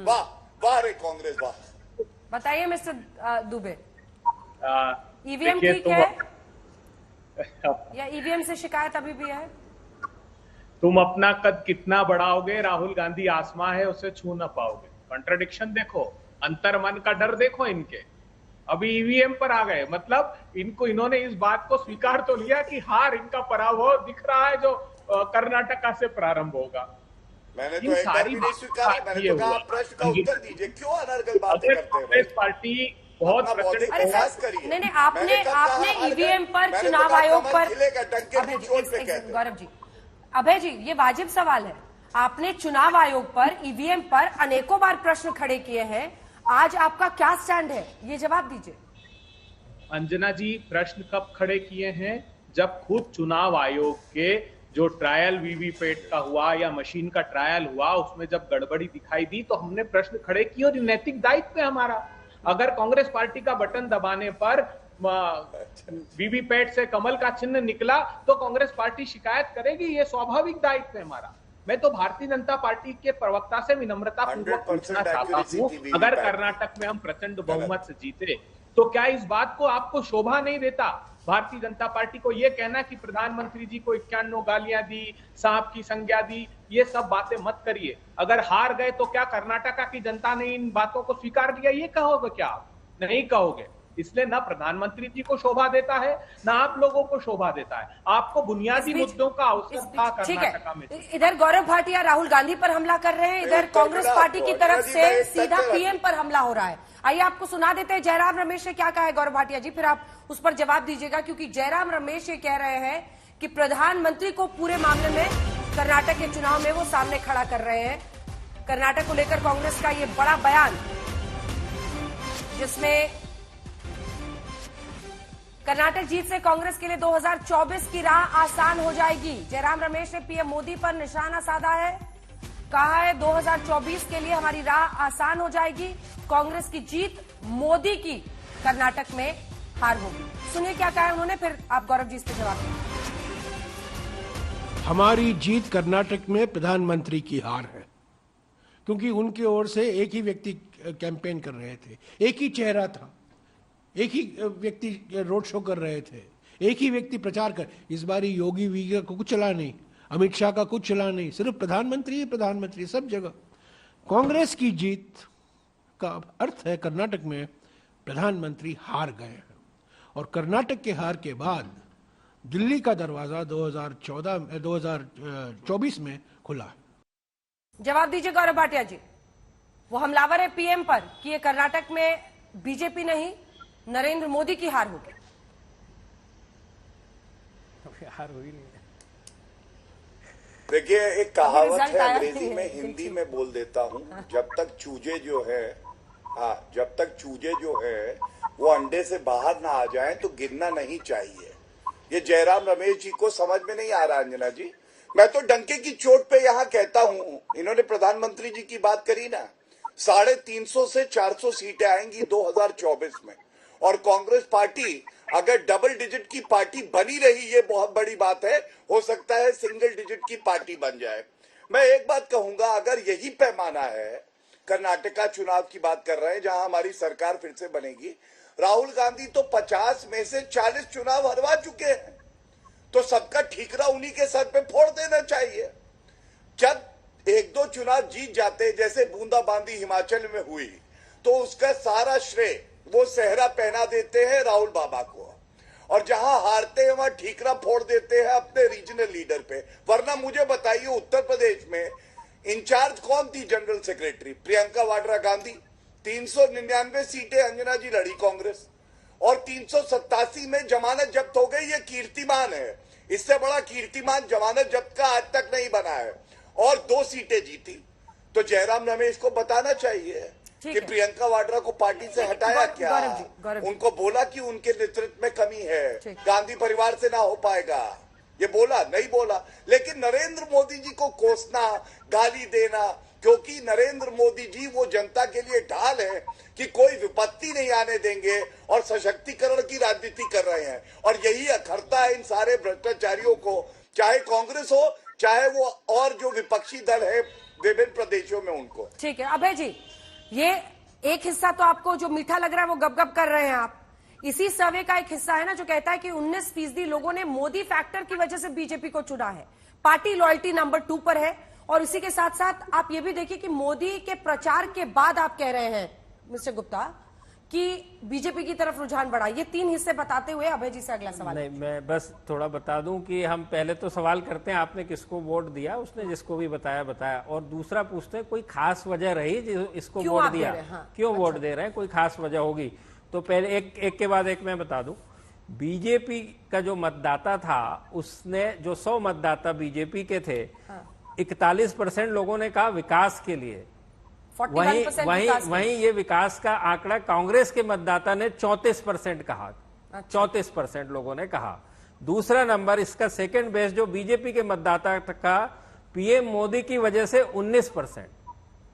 वाह वाह रे कांग्रेस, वाह। बताइए मिस्टर दुबे, ईवीएम ठीक है या ईवीएम से शिकायत अभी भी है? तुम अपना कद कितना बढ़ाओगे, राहुल गांधी आसमां है, उसे छू ना पाओगे। कंट्राडिक्शन देखो, अंतर मन का डर देखो इनके। अभी ईवीएम पर आ गए, मतलब इन्होंने इस बात को स्वीकार तो लिया कि हार इनका पराभव दिख रहा है जो कर्नाटका से प्रारंभ होगा। मैंने तो एक बार भी नहीं स्वीकारा, मैंने तो कहा प्रश्न का उत्तर दीजिए, क्यों अनर्गल बातें करते हैं? कांग्रेस पार्टी बहुत प्रयास करिए। नहीं, आपने ईवीएम पर, चुनाव आयोग पर, गौरव जी, अभय जी, ये वाजिब सवाल है। आपने चुनाव आयोग पर, ईवीएम पर अनेकों बार प्रश्न खड़े किए हैं, आज आपका क्या स्टैंड है, ये जवाब दीजिए। अंजना जी, प्रश्न कब खड़े किए हैं? जब खुद चुनाव आयोग के जो ट्रायल वीवीपैट का हुआ या मशीन का ट्रायल हुआ, उसमें जब गड़बड़ी दिखाई दी तो हमने प्रश्न खड़े किए और नैतिक दायित्व है हमारा। अगर कांग्रेस पार्टी का बटन दबाने पर वीवीपैट से कमल का चिन्ह निकला तो कांग्रेस पार्टी शिकायत करेगी, ये स्वाभाविक दायित्व है हमारा। मैं तो भारतीय जनता पार्टी के प्रवक्ता से विनम्रता पूर्वक पूछना चाहता हूं, अगर कर्नाटक में हम प्रचंड बहुमत से जीते तो क्या इस बात को आपको शोभा नहीं देता भारतीय जनता पार्टी को ये कहना कि प्रधानमंत्री जी को 51 गालियां दी, सांप की संज्ञा दी? ये सब बातें मत करिए। अगर हार गए तो क्या कर्नाटका की जनता ने इन बातों को स्वीकार किया, ये कहोगे क्या आप? नहीं कहोगे। इसलिए ना प्रधानमंत्री जी को शोभा देता है, ना आप लोगों को शोभा देता है। आपको बुनियादी मुद्दों का अवसर था कर्नाटका में। इधर गौरव भाटिया राहुल गांधी पर हमला कर रहे हैं, इधर कांग्रेस पार्टी की तरफ से सीधा पीएम पर हमला हो रहा है। आइए आपको सुना देते हैं जयराम रमेश ने क्या कहा है। गौरव भाटिया जी, फिर आप उस पर जवाब दीजिएगा, क्योंकि जयराम रमेश ये कह रहे हैं कि प्रधानमंत्री को पूरे मामले में, कर्नाटक के चुनाव में वो सामने खड़ा कर रहे हैं। कर्नाटक को लेकर कांग्रेस का ये बड़ा बयान, जिसमें कर्नाटक जीत से कांग्रेस के लिए 2024 की राह आसान हो जाएगी। जयराम रमेश ने पीएम मोदी पर निशाना साधा है, कहा है 2024 के लिए हमारी राह आसान हो जाएगी, कांग्रेस की जीत, मोदी की कर्नाटक में हार होगी। सुनिए क्या कहा है उन्होंने, फिर आप गौरव जी इस पर जवाब दें। हमारी जीत कर्नाटक में प्रधानमंत्री की हार है, क्योंकि उनकी ओर से एक ही व्यक्ति कैंपेन कर रहे थे, एक ही चेहरा था, एक ही व्यक्ति रोड शो कर रहे थे, एक ही व्यक्ति प्रचार कर। इस बार योगी वीगा को कुछ चला नहीं, अमित शाह का कुछ चला नहीं, सिर्फ प्रधानमंत्री प्रधानमंत्री सब जगह। कांग्रेस की जीत का अर्थ है कर्नाटक में प्रधानमंत्री हार गए हैं, और कर्नाटक के हार के बाद दिल्ली का दरवाजा 2024 में खुला है। जवाब दीजिए गौरव भाटिया जी। वो हमलावर है पीएम पर कि ये कर्नाटक में बीजेपी नहीं नरेंद्र मोदी की हार होगी। हार हुई नहीं। देखिए, एक कहावत है अंग्रेजी में, हिंदी में बोल देता हूं, जब तक चूजे जो है वो अंडे से बाहर ना आ जाएं तो गिरना नहीं चाहिए। ये जयराम रमेश जी को समझ में नहीं आ रहा अंजना जी। मैं तो डंके की चोट पे यहाँ कहता हूँ, इन्होंने प्रधानमंत्री जी की बात करी ना, 350 से 400 सीटें आएंगी 2024 में, और कांग्रेस पार्टी अगर डबल डिजिट की पार्टी बनी रही, ये बहुत बड़ी बात है, हो सकता है सिंगल डिजिट की पार्टी बन जाए। मैं एक बात कहूंगा, अगर यही पैमाना है कर्नाटका चुनाव की बात कर रहे हैं, जहां हमारी सरकार फिर से बनेगी। राहुल गांधी तो 50 में से 40 चुनाव हरवा चुके हैं, तो सबका ठीकरा उन्हीं के सर पे फोड़ देना चाहिए। जब एक दो चुनाव जीत जाते, जैसे बूंदाबांदी हिमाचल में हुई, तो उसका सारा श्रेय वो सेहरा पहना देते हैं राहुल बाबा को, और जहां हारते हैं वहां ठीकरा फोड़ देते हैं अपने रीजनल लीडर पे। वरना मुझे बताइए, उत्तर प्रदेश में इंचार्ज कौन थी जनरल सेक्रेटरी? प्रियंका वाड्रा गांधी। 399 सीटें अंजना जी लड़ी कांग्रेस, और 387 में जमानत जब्त हो गई। ये कीर्तिमान है, इससे बड़ा कीर्तिमान जमानत जब्त का आज तक नहीं बना है, और 2 सीटें जीती। तो जयराम रमेश को बताना चाहिए कि प्रियंका वाड्रा को पार्टी से हटाया क्या? उनको बोला कि उनके नेतृत्व में कमी है, गांधी परिवार से ना हो पाएगा, ये बोला? नहीं बोला। लेकिन नरेंद्र मोदी जी को कोसना, गाली देना, क्योंकि नरेंद्र मोदी जी वो जनता के लिए ढाल है कि कोई विपत्ति नहीं आने देंगे, और सशक्तिकरण की राजनीति कर रहे हैं। और यही अखरता है इन सारे भ्रष्टाचारियों को, चाहे कांग्रेस हो, चाहे वो और जो विपक्षी दल है विभिन्न प्रदेशों में उनको। ठीक है अभय जी, ये एक हिस्सा तो आपको जो मीठा लग रहा है वो गप-गप कर रहे हैं आप। इसी सर्वे का एक हिस्सा है ना जो कहता है कि 19% लोगों ने मोदी फैक्टर की वजह से बीजेपी को चुना है। पार्टी लॉयल्टी नंबर 2 पर है। और इसी के साथ साथ आप ये भी देखिए कि मोदी के प्रचार के बाद आप कह रहे हैं मिस्टर गुप्ता कि बीजेपी की तरफ रुझान बढ़ा। ये 3 हिस्से बताते हुए अभय जी से अगला सवाल। नहीं, मैं बस थोड़ा बता दूं कि हम पहले तो सवाल करते हैं आपने किसको वोट दिया, उसने जिसको भी बताया, और दूसरा पूछते हैं कोई खास वजह रही जो इसको वोट दिया, क्यों वोट दे रहे हैं, कोई खास वजह होगी। तो पहले एक के बाद एक मैं बता दूं, बीजेपी का जो मतदाता था उसने, जो 100 मतदाता बीजेपी के थे, 41% लोगों ने कहा विकास के लिए। वहीं ये विकास का आंकड़ा कांग्रेस के मतदाता ने 34% कहा। 34% लोगों ने कहा। दूसरा नंबर इसका सेकंड बेस जो बीजेपी के मतदाता का पीएम मोदी की वजह से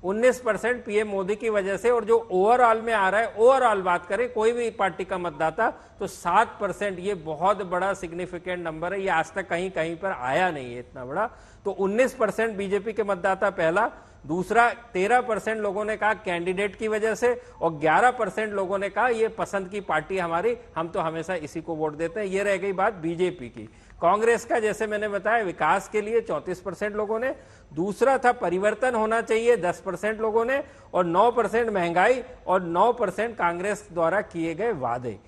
19% पीएम मोदी की वजह से। और जो ओवरऑल में आ रहा है, ओवरऑल बात करें कोई भी पार्टी का मतदाता, तो 7%। ये बहुत बड़ा सिग्निफिकेंट नंबर है, ये आज तक कहीं कहीं पर आया नहीं है इतना बड़ा। तो 19% बीजेपी के मतदाता पहला। दूसरा 13% लोगों ने कहा कैंडिडेट की वजह से, और 11% लोगों ने कहा ये पसंद की पार्टी हमारी, हम तो हमेशा इसी को वोट देते हैं। ये रह गई बात बीजेपी की। कांग्रेस का जैसे मैंने बताया विकास के लिए 34% लोगों ने। दूसरा था परिवर्तन होना चाहिए 10% लोगों ने, और 9% महंगाई, और 9% कांग्रेस द्वारा किए गए वादे।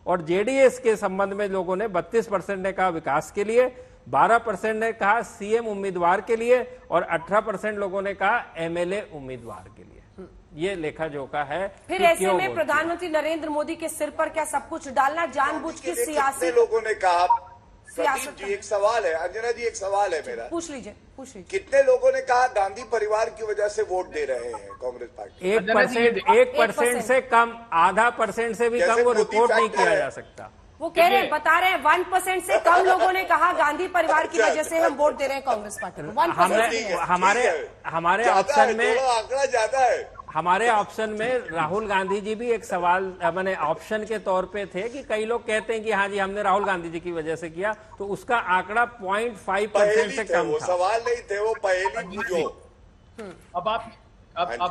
और जेडीएस के संबंध में लोगों ने 32% ने कहा विकास के लिए, 12% ने कहा सीएम उम्मीदवार के लिए, और 18% लोगों ने कहा एमएलए उम्मीदवार के लिए। ये लेखा जोखा है। फिर ऐसे में प्रधानमंत्री नरेंद्र मोदी के सिर पर क्या सब कुछ डालना जानबूझ के सियासी? लोगों ने कहा। प्रदीप जी एक सवाल है, अंजना जी एक सवाल है मेरा, पूछ लीजिए। कितने लोगों ने कहा गांधी परिवार की वजह से वोट दे रहे हैं कांग्रेस पार्टी? 1% से कम, आधा % से भी कम वो रिपोर्ट नहीं किया जा सकता। वो कह रहे हैं, बता रहे हैं 1% से कम लोगों ने कहा गांधी परिवार की वजह से हम वोट दे रहे हैं कांग्रेस पार्टी को। 1% हमारे ऑप्शन में आंकड़ा ज्यादा है। हमारे ऑप्शन में राहुल गांधी जी भी एक सवाल मैंने ऑप्शन के तौर पे थे कि कई लोग कहते हैं कि हाँ जी हमने राहुल गांधी जी की वजह से किया, तो उसका आंकड़ा 0.5% से कम था। सवाल नहीं थे, वो पहेली बूझो। अब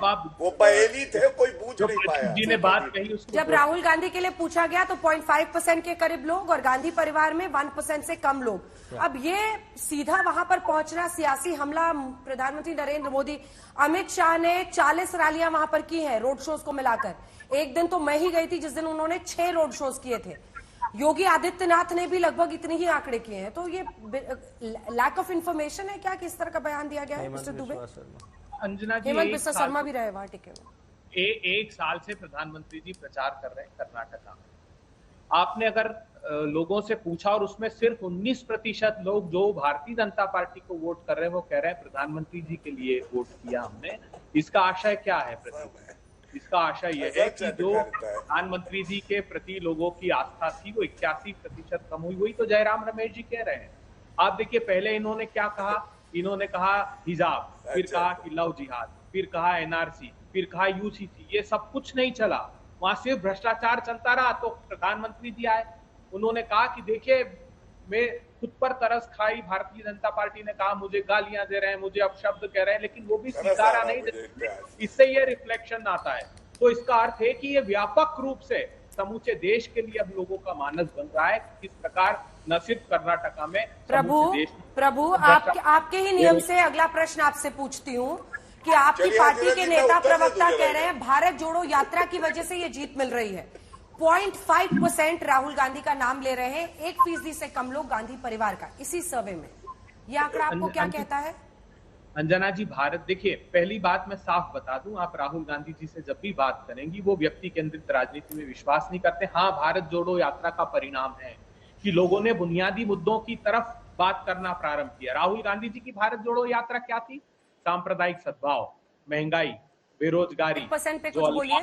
आप वो पहेली थे, कोई बूझ नहीं पाया। जी ने बात कही उसको। जब राहुल गांधी के लिए पूछा गया तो 0.5% के करीब लोग, और गांधी परिवार में 1% से कम लोग। अब ये सीधा वहां पर पहुंचना सियासी हमला। प्रधानमंत्री नरेंद्र मोदी, अमित शाह ने 40 रैलियां वहां पर की हैं रोड शोज को मिलाकर। एक दिन तो मैं ही गई थी जिस दिन उन्होंने 6 रोड शोज किए थे। योगी आदित्यनाथ ने भी लगभग इतने ही आंकड़े किए हैं। तो ये लैक ऑफ इंफॉर्मेशन है क्या, किस तरह का बयान दिया गया है मिस्टर दुबे? अंजना जी, हेमंत बिस्वा शर्मा भी रहे वहां टिके हुए। एक साल से प्रधानमंत्री जी प्रचार कर रहे हैं कर्नाटका में। आपने अगर लोगों से पूछा, और उसमें सिर्फ 19% लोग जो भारतीय जनता पार्टी को वोट कर रहे हैं वो कह रहे हैं प्रधानमंत्री जी के लिए वोट किया हमने। इसका आशय क्या है प्रदीप? इसका आशय यह है कि जो प्रधानमंत्री जी के प्रति लोगों की आस्था थी वो 81% कम हुई। वही तो जयराम रमेश जी कह रहे हैं। आप देखिए पहले इन्होंने क्या कहा, इन्होंने कहा हिजाब, फिर कहा कि लव जिहाद, फिर कहा एनआरसी, फिर कहा यूसीसी। ये सब कुछ नहीं चला, वहां सिर्फ भ्रष्टाचार चलता रहा। तो प्रधानमंत्री जी आए, उन्होंने कहा कि देखिए मैं खुद पर तरस खाई। भारतीय जनता पार्टी ने कहा मुझे गालियां दे रहे हैं, मुझे अपशब्द कह रहे हैं, लेकिन वो भी स्वीकारा नहीं देते। इससे ये रिफ्लेक्शन आता है। तो इसका अर्थ है कि ये व्यापक रूप से समूचे देश के लिए अब लोगों का मानस बन रहा है किस प्रकार न सिर्फ कर्नाटका में प्रभु आपके ही नियम से अगला प्रश्न आपसे पूछती हूँ कि आपकी पार्टी के नेता प्रवक्ता कह रहे हैं भारत जोड़ो यात्रा की वजह से ये जीत मिल रही है। 0.5% राहुल गांधी का नाम ले रहे हैं, 1% से कम लोग गांधी परिवार का इसी सर्वे में। ये आंकड़ा आपको क्या कहता है? अंजना जी, भारत देखिए, पहली बात मैं साफ बता दूं, आप राहुल गांधी जी से जब भी बात करेंगी वो व्यक्ति केंद्रित राजनीति में विश्वास नहीं करते। हाँ, भारत जोड़ो यात्रा का परिणाम है कि लोगों ने बुनियादी मुद्दों की तरफ बात करना प्रारंभ किया। राहुल गांधी जी की भारत जोड़ो यात्रा क्या थी? सांप्रदायिक सद्भाव, महंगाई, बेरोजगारी, पे कुछ बोलिए।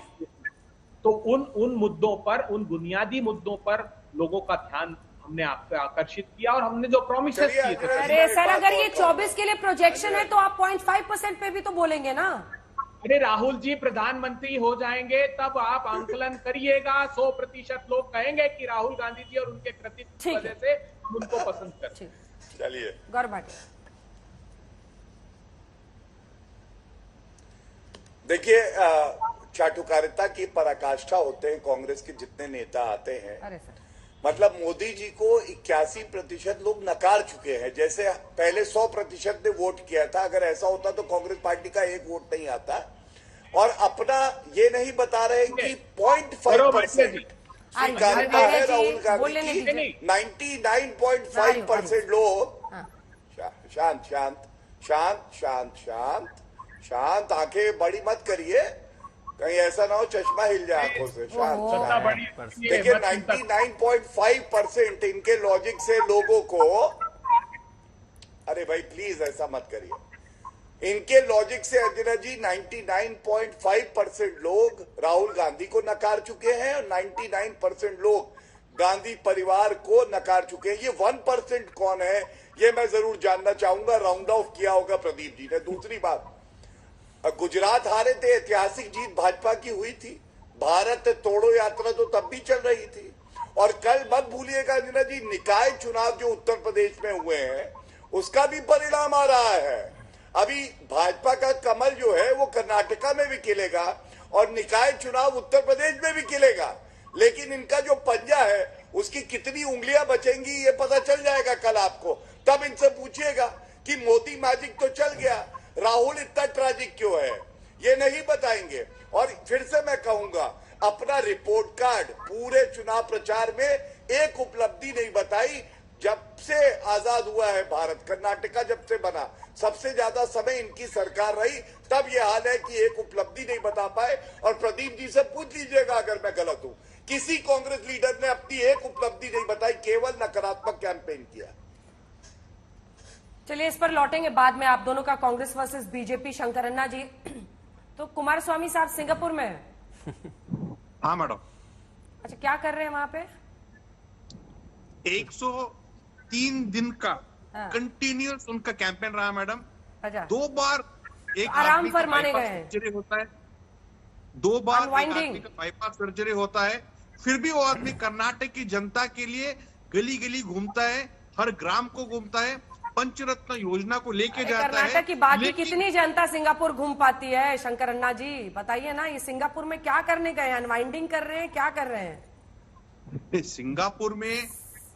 तो उन मुद्दों पर, उन बुनियादी मुद्दों पर लोगों का ध्यान हमने आप पे आकर्षित किया और हमने जो प्रॉमिसेस किए थे। अरे सर, अगर ये 24 के लिए प्रोजेक्शन है तो आप 0.5% पे भी तो बोलेंगे ना। अरे राहुल जी प्रधानमंत्री हो जाएंगे तब आप आंकलन करिएगा। 100% लोग कहेंगे कि राहुल गांधी जी और उनके कृतित्व की वजह से हम उनको पसंद करते हैं। चलिए गौरव भाटिया, देखिए, चाटुकारिता की पराकाष्ठा होते हैं कांग्रेस के जितने नेता आते हैं। अरे सर, मतलब मोदी जी को 81% लोग नकार चुके हैं। जैसे पहले 100% ने वोट किया था, अगर ऐसा होता तो कांग्रेस पार्टी का एक वोट नहीं आता। और अपना ये नहीं बता रहे कि 0.5% स्वीकारता है राहुल गांधी की। 99.5% लोग शांत शांत शांत शांत शांत शांत, आंखें बड़ी मत करिए, कहीं ऐसा ना हो चश्मा हिल जाए आंखों से। शांत। देखिए, 99.5% इनके लॉजिक से लोगों को, अरे भाई प्लीज ऐसा मत करिए। इनके लॉजिक से अंजना जी 99.5% लोग राहुल गांधी को नकार चुके हैं और 99% लोग गांधी परिवार को नकार चुके हैं। ये 1% कौन है ये मैं जरूर जानना चाहूंगा। राउंड ऑफ किया होगा प्रदीप जी ने। दूसरी बात, गुजरात हारे थे, ऐतिहासिक जीत भाजपा की हुई थी। भारत तोड़ो यात्रा तो तब भी चल रही थी। और कल मत भूलिएगा अंजना जी, निकाय चुनाव जो उत्तर प्रदेश में हुए हैं उसका भी परिणाम आ रहा है। अभी भाजपा का कमल जो है वो कर्नाटका में भी खिलेगा और निकाय चुनाव उत्तर प्रदेश में भी खिलेगा। लेकिन इनका जो पंजा है उसकी कितनी उंगलियां बचेंगी ये पता चल जाएगा कल आपको। तब इनसे पूछिएगा कि मोदी मैजिक तो चल गया, राहुल इतना ट्रैजिक क्यों है, ये नहीं बताएंगे। और फिर से मैं कहूंगा, अपना रिपोर्ट कार्ड पूरे चुनाव प्रचार में एक उपलब्धि नहीं बताई। जब से आजाद हुआ है भारत, कर्नाटका जब से बना, सबसे ज्यादा समय इनकी सरकार रही, तब ये हाल है कि एक उपलब्धि नहीं बता पाए। और प्रदीप जी से पूछ लीजिएगा अगर मैं गलत हूं, किसी कांग्रेस लीडर ने अपनी एक उपलब्धि नहीं बताई, केवल नकारात्मक कैंपेन किया। चलिए इस पर लौटेंगे बाद में। आप दोनों का कांग्रेस वर्सेस बीजेपी। शंकरन्ना जी, तो कुमार स्वामी साहब सिंगापुर में है? हाँ मैडम। अच्छा, क्या कर रहे हैं वहां पे? 103 दिन का कंटिन्यूअस उनका कैंपेन रहा मैडम। अच्छा, 2 बार एक आराम फरमाने गए हैं। सर्जरी होता है, 2 बार एक आदमी का बाईपास सर्जरी होता है, फिर भी वो आदमी कर्नाटक की जनता के लिए गली गली घूमता है, हर ग्राम को घूमता है, पंचरत्न योजना को लेके जाता है। कर्नाटक की बाकी कितनी जनता सिंगापुर घूम पाती है? शंकरन्ना जी बताइए ना, ये सिंगापुर में क्या करने गए? अनवाइंडिंग कर रहे हैं, क्या कर रहे हैं? सिंगापुर में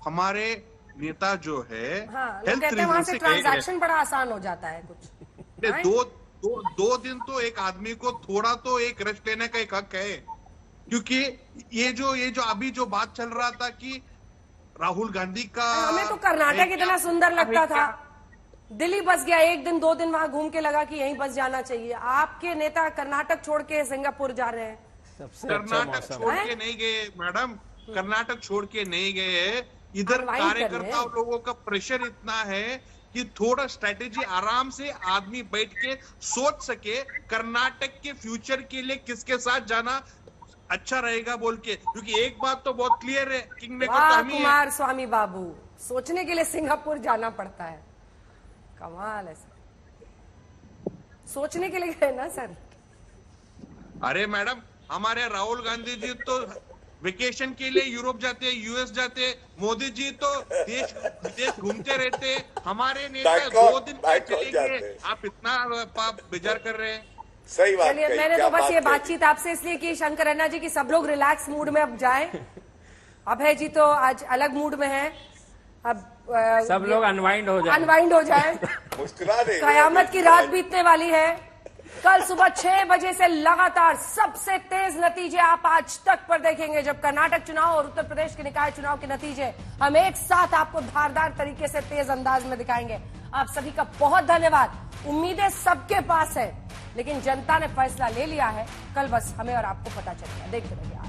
हमारे नेता जो है, हाँ, लोग कहते हैं वहां से ट्रांजैक्शन बड़ा आसान हो जाता है कुछ। दो दिन तो एक आदमी को थोड़ा तो एक रेस्ट लेने का एक हक है। क्योंकि ये जो अभी जो बात चल रहा था कि राहुल गांधी का, हमें तो कर्नाटक इतना सुंदर लगता था, दिल्ली बस गया, 1 दिन 2 दिन वहां घूम के लगा कि यहीं बस जाना चाहिए। आपके नेता कर्नाटक छोड़ के सिंगापुर जा रहे हैं। कर्नाटक छोड़ के नहीं गए मैडम, कर्नाटक छोड़ के नहीं गए। इधर कार्यकर्ताओं लोगों का प्रेशर इतना है कि थोड़ा स्ट्रेटेजी आराम से आदमी बैठ के सोच सके कर्नाटक के फ्यूचर के लिए किसके साथ जाना अच्छा रहेगा बोल के। क्योंकि एक बात तो बहुत क्लियर है, किंग मेकर तो हम ही हैं। कुमार स्वामी बाबू, सोचने के लिए सिंगापुर जाना पड़ता है, कमाल है सर। सोचने के लिए गए ना सर? अरे मैडम, हमारे राहुल गांधी जी तो वेकेशन के लिए यूरोप जाते हैं, यूएस जाते हैं। मोदी जी तो देश विदेश घूमते रहते हैं। हमारे नेता 2 दिन चले गए, आप इतना बेजार कर रहे हैं। सही बात। चलिए, मैंने तो बस ये बातचीत आपसे इसलिए की शंकर रैना जी की सब लोग रिलैक्स मूड में अब जाएं। अभय जी तो आज अलग मूड में हैं, अब सब लोग अनवाइंड हो जाए, मुस्कुरा दे। कयामत की रात बीतने वाली है। कल सुबह 6 बजे से लगातार सबसे तेज नतीजे आप आज तक पर देखेंगे, जब कर्नाटक चुनाव और उत्तर प्रदेश के निकाय चुनाव के नतीजे हम एक साथ आपको धारदार तरीके से तेज अंदाज में दिखाएंगे। आप सभी का बहुत धन्यवाद। उम्मीदें सबके पास है, लेकिन जनता ने फैसला ले लिया है। कल बस हमें और आपको पता चलेगा। देखते रहिए।